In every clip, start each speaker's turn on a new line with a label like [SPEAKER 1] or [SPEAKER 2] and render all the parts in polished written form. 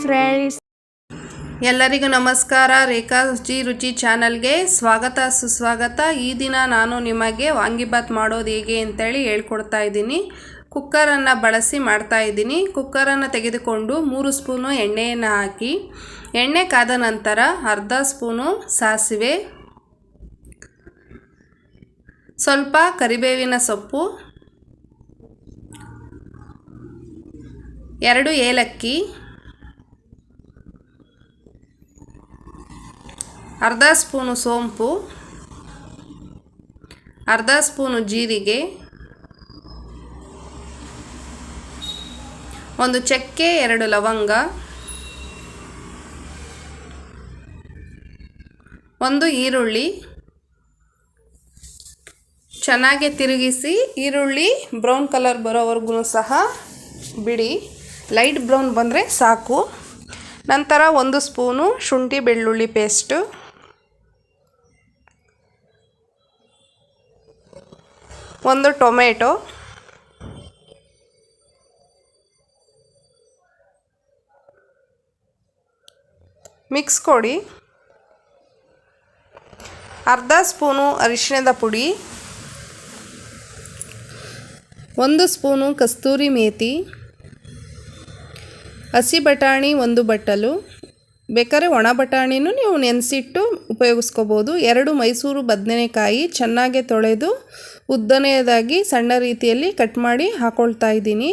[SPEAKER 1] Friends,
[SPEAKER 2] ಎಲ್ಲರಿಗೂ ನಮಸ್ಕಾರ. ರೇಖಾ ರುಚಿ ಚಾನಲ್ಗೆ ಸ್ವಾಗತ ಸುಸ್ವಾಗತ. ಈ ದಿನ ನಾನು ನಿಮಗೆ ವಾಂಗಿಬಾತ್ ಮಾಡೋದು ಹೇಗೆ ಅಂತೇಳಿ ಹೇಳ್ಕೊಡ್ತಾ ಇದ್ದೀನಿ. ಕುಕ್ಕರನ್ನು ಬಳಸಿ ಮಾಡ್ತಾ ಇದ್ದೀನಿ. ಕುಕ್ಕರನ್ನು ತೆಗೆದುಕೊಂಡು 3 ಸ್ಪೂನು ಎಣ್ಣೆಯನ್ನು ಹಾಕಿ, ಎಣ್ಣೆ ಕಾದ ನಂತರ ಅರ್ಧ ಸ್ಪೂನು ಸಾಸಿವೆ, ಸ್ವಲ್ಪ ಕರಿಬೇವಿನ ಸೊಪ್ಪು, 2 ಏಲಕ್ಕಿ, ಅರ್ಧ ಸ್ಪೂನು ಸೋಂಪು, ಅರ್ಧ ಸ್ಪೂನು ಜೀರಿಗೆ, 1 ಚಕ್ಕೆ, 2 ಲವಂಗ, 1 ಈರುಳ್ಳಿ. ಚೆನ್ನಾಗಿ ತಿರುಗಿಸಿ ಈರುಳ್ಳಿ ಬ್ರೌನ್ ಕಲರ್ ಬರೋವರೆಗೂ ಸಹ ಬಿಡಿ. ಲೈಟ್ ಬ್ರೌನ್ ಬಂದರೆ ಸಾಕು. ನಂತರ 1 ಸ್ಪೂನು ಶುಂಠಿ ಬೆಳ್ಳುಳ್ಳಿ ಪೇಸ್ಟು, 1 ಟೊಮೆಟೊ, ಮಿಕ್ಸ್ ಕೊಡಿ. ಅರ್ಧ ಸ್ಪೂನು ಅರಿಶಿಣದ ಪುಡಿ, 1 ಸ್ಪೂನು ಕಸ್ತೂರಿ ಮೇಥಿ, ಹಸಿ ಬಟಾಣಿ 1 ಬಟ್ಟಲು, ಬೇಕಾದ್ರೆ ಒಣ ಬಟಾಣಿನೂ ನೀವು ನೆನೆಸಿಟ್ಟು ಉಪಯೋಗಿಸ್ಕೋಬೋದು. 2 ಮೈಸೂರು ಬದನೆಕಾಯಿ ಚೆನ್ನಾಗಿ ತೊಳೆದು ಉದ್ದನೆಯದಾಗಿ ಸಣ್ಣ ರೀತಿಯಲ್ಲಿ ಕಟ್ ಮಾಡಿ ಹಾಕ್ಕೊಳ್ತಾ ಇದ್ದೀನಿ.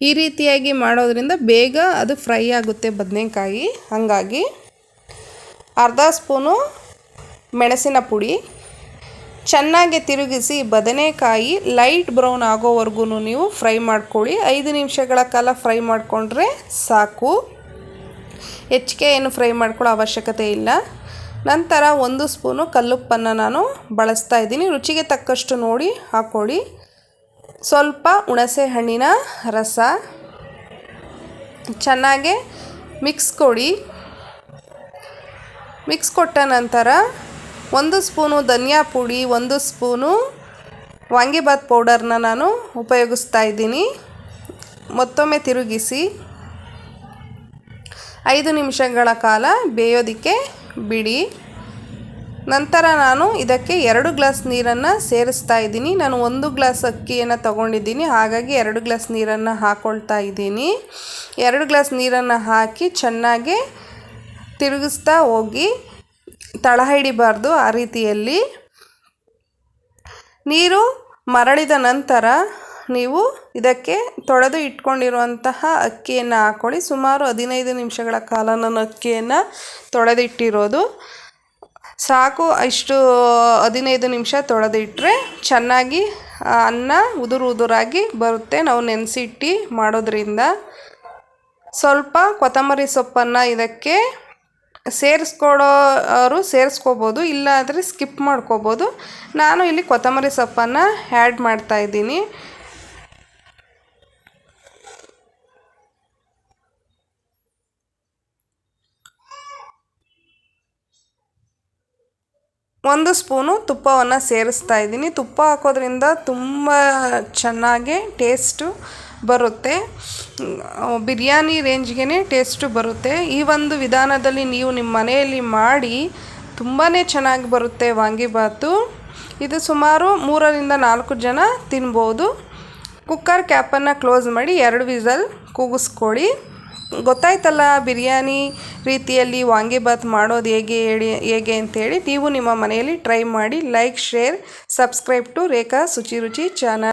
[SPEAKER 2] ಈ ರೀತಿಯಾಗಿ ಮಾಡೋದ್ರಿಂದ ಬೇಗ ಅದು ಫ್ರೈ ಆಗುತ್ತೆ ಬದನೆಕಾಯಿ. ಹಾಗಾಗಿ ಅರ್ಧ ಸ್ಪೂನು ಮೆಣಸಿನ ಪುಡಿ. ಚೆನ್ನಾಗಿ ತಿರುಗಿಸಿ ಬದನೆಕಾಯಿ ಲೈಟ್ ಬ್ರೌನ್ ಆಗೋವರೆಗೂ ನೀವು ಫ್ರೈ ಮಾಡ್ಕೊಳ್ಳಿ. 5 ನಿಮಿಷಗಳ ಕಾಲ ಫ್ರೈ ಮಾಡಿಕೊಂಡ್ರೆ ಸಾಕು. ಹೆಚ್ಚಿಗೆ ಏನು ಫ್ರೈ ಮಾಡ್ಕೊಳ್ಳೋ ಅವಶ್ಯಕತೆ ಇಲ್ಲ. ನಂತರ 1 ಸ್ಪೂನು ಕಲ್ಲುಪ್ಪನ್ನು ನಾನು ಬಳಸ್ತಾ ಇದ್ದೀನಿ. ರುಚಿಗೆ ತಕ್ಕಷ್ಟು ನೋಡಿ ಹಾಕ್ಕೊಳ್ಳಿ. ಸ್ವಲ್ಪ ಹುಣಸೆ ಹಣ್ಣಿನ ರಸ. ಚೆನ್ನಾಗಿ ಮಿಕ್ಸ್ ಕೊಡಿ. ಮಿಕ್ಸ್ ಕೊಟ್ಟ ನಂತರ 1 ಸ್ಪೂನು ಧನಿಯಾ ಪುಡಿ, 1 ಸ್ಪೂನು ವಾಂಗಿಬಾತ್ ಪೌಡರ್ನ ನಾನು ಉಪಯೋಗಿಸ್ತಾ ಇದ್ದೀನಿ. ಮತ್ತೊಮ್ಮೆ ತಿರುಗಿಸಿ 5 ನಿಮಿಷಗಳ ಕಾಲ ಬೇಯೋದಕ್ಕೆ ಬಿಡಿ. ನಂತರ ನಾನು ಇದಕ್ಕೆ 2 ಗ್ಲಾಸ್ ನೀರನ್ನು ಸೇರಿಸ್ತಾ ಇದ್ದೀನಿ. ನಾನು 1 ಗ್ಲಾಸ್ ಅಕ್ಕಿಯನ್ನು ತಗೊಂಡಿದ್ದೀನಿ, ಹಾಗಾಗಿ 2 ಗ್ಲಾಸ್ ನೀರನ್ನು ಹಾಕ್ಕೊಳ್ತಾ ಇದ್ದೀನಿ. 2 ಗ್ಲಾಸ್ ನೀರನ್ನು ಹಾಕಿ ಚೆನ್ನಾಗಿ ತಿರುಗಿಸ್ತಾ ಹೋಗಿ, ತಳ ಹಿಡಿಬಾರ್ದು. ಆ ರೀತಿಯಲ್ಲಿ ನೀರು ಮರಳಿದ ನಂತರ ನೀವು ಇದಕ್ಕೆ ತೊಳೆದು ಇಟ್ಕೊಂಡಿರುವಂತಹ ಅಕ್ಕಿಯನ್ನು ಹಾಕ್ಕೊಳ್ಳಿ. ಸುಮಾರು 15 ನಿಮಿಷಗಳ ಕಾಲ ನಾನು ಅಕ್ಕಿಯನ್ನು ತೊಳೆದಿಟ್ಟಿರೋದು ಸಾಕು. ಇಷ್ಟು 15 ನಿಮಿಷ ತೊಳೆದಿಟ್ಟರೆ ಚೆನ್ನಾಗಿ ಅನ್ನ ಉದುರಾಗಿ ಬರುತ್ತೆ, ನಾವು ನೆನೆಸಿಟ್ಟು ಮಾಡೋದ್ರಿಂದ. ಸ್ವಲ್ಪ ಕೊತ್ತಂಬರಿ ಸೊಪ್ಪನ್ನು ಇದಕ್ಕೆ ಸೇರಿಸ್ಕೊಡೋರು ಸೇರಿಸ್ಕೋಬೋದು, ಇಲ್ಲಾಂದರೆ ಸ್ಕಿಪ್ ಮಾಡ್ಕೋಬೋದು. ನಾನು ಇಲ್ಲಿ ಕೊತ್ತಂಬರಿ ಸೊಪ್ಪನ್ನು ಆ್ಯಡ್ ಮಾಡ್ತಾಯಿದ್ದೀನಿ. ಒಂದು ಸ್ಪೂನು ತುಪ್ಪವನ್ನು ಸೇರಿಸ್ತಾ ಇದ್ದೀನಿ. ತುಪ್ಪ ಹಾಕೋದ್ರಿಂದ ತುಂಬ ಚೆನ್ನಾಗಿ ಟೇಸ್ಟು ಬರುತ್ತೆ. ಬಿರಿಯಾನಿ ರೇಂಜ್ಗೆ ಟೇಸ್ಟು ಬರುತ್ತೆ. ಈ ಒಂದು ವಿಧಾನದಲ್ಲಿ ನೀವು ನಿಮ್ಮ ಮನೆಯಲ್ಲಿ ಮಾಡಿ ತುಂಬಾ ಚೆನ್ನಾಗಿ ಬರುತ್ತೆ ವಾಂಗಿಬಾತು. ಇದು ಸುಮಾರು 3ರಿಂದ 4 ಜನ ತಿನ್ಬೋದು. ಕುಕ್ಕರ್ ಕ್ಯಾಪನ್ನು ಕ್ಲೋಸ್ ಮಾಡಿ 2 ವಿಸಲ್ ಕೂಗಿಸ್ಕೊಳ್ಳಿ. ಗೊತ್ತಾಯ್ತಲ್ಲ ಬಿರಿಯಾನಿ ರೀತಿಯಲ್ಲಿ ವಾಂಗಿಬಾತ್ ಮಾಡೋದು ಹೇಗೆ ಅಂತೇಳಿ. ನೀವು ನಿಮ್ಮ ಮನೆಯಲ್ಲಿ ಟ್ರೈ ಮಾಡಿ. ಲೈಕ್, ಶೇರ್, ಸಬ್ಸ್ಕ್ರೈಬ್ ಟು ರೇಖಾ ರುಚಿ ಚಾನಲ್.